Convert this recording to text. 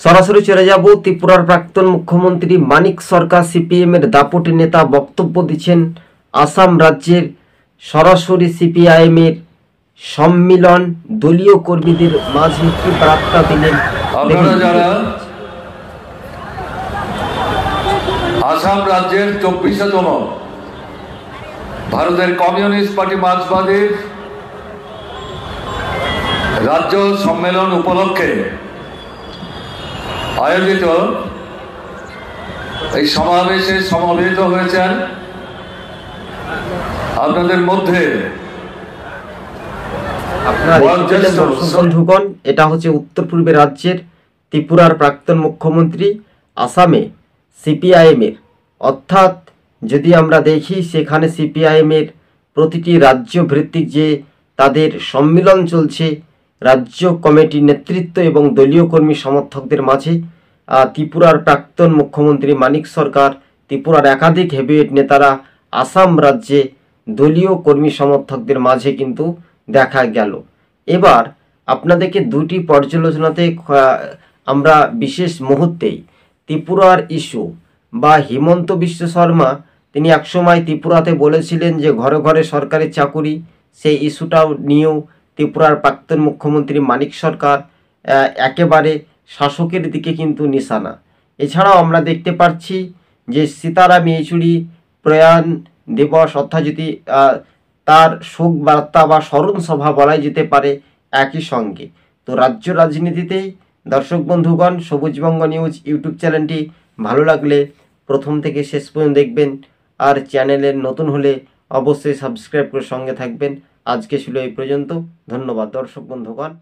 সরাসরি চলে যাব ত্রিপুরার প্রাক্তন মুখ্যমন্ত্রী মানিক সরকার সিপিএম এর দাপটে নেতা বক্তব্য দিচ্ছেন আসাম রাজ্যের সরাসরি সিপিআইএম এর সম্মিলন দলীয় কর্মীদের মাঝে কি বার্তা দিলেন। আপনারা যারা আসাম রাজ্যের 24তম ভারতের কমিউনিস্ট পার্টি মার্ক্সবাদী রাজ্য সম্মেলন উপলক্ষে আয়োজিত এই সমাবেশে সমবেত হয়েছেন, আপনাদের মধ্যে বন্ধুগণ, এটা হচ্ছে উত্তর পূর্বের রাজ্যের ত্রিপুরার প্রাক্তন মুখ্যমন্ত্রী আসামে সিপিআইএম এর, অর্থাৎ যদি আমরা দেখি সেখানে সিপিআইএম এর প্রতিটি রাজ্য ভিত্তিক যে তাদের সম্মিলন চলছে রাজ্য কমিটির নেতৃত্ব এবং দলীয় কর্মী সমর্থকদের মাঝে, ত্রিপুরার প্রাক্তন মুখ্যমন্ত্রী মানিক সরকার, ত্রিপুরার একাধিক হেভিওয়েট নেতারা আসাম রাজ্যে দলীয় কর্মী সমর্থকদের মাঝে কিন্তু দেখা গেল। এবার আপনাদেরকে দুটি পর্যালোচনাতে আমরা বিশেষ মুহূর্তেই ত্রিপুরার ইস্যু বা হিমন্ত বিশ্ব শর্মা তিনি একসময় ত্রিপুরাতে বলেছিলেন যে ঘরে ঘরে সরকারি চাকুরি, সেই ইস্যুটাও নিয়েও ত্রিপুরার প্রাক্তন মুখ্যমন্ত্রী মানিক সরকার একেবারে শাসকের দিকে কিন্তু নিশানা। এছাড়াও আমরা দেখতে পাচ্ছি যে সীতারাম ইয়েচুরি প্রয়াণ দিবস, অর্থাৎ যদি তার শোক বার্তা বা স্মরণ সভা বলাই যেতে পারে একই সঙ্গে। তো রাজ্য রাজনীতিতেই দর্শক বন্ধুগণ, সবুজবঙ্গ নিউজ ইউটিউব চ্যানেলটি ভালো লাগলে প্রথম থেকে শেষ পর্যন্ত দেখবেন, আর চ্যানেলের নতুন হলে অবশ্যই সাবস্ক্রাইব করে সঙ্গে থাকবেন। আজকে ছিল এই পর্যন্ত, ধন্যবাদ দর্শক বন্ধুগণ।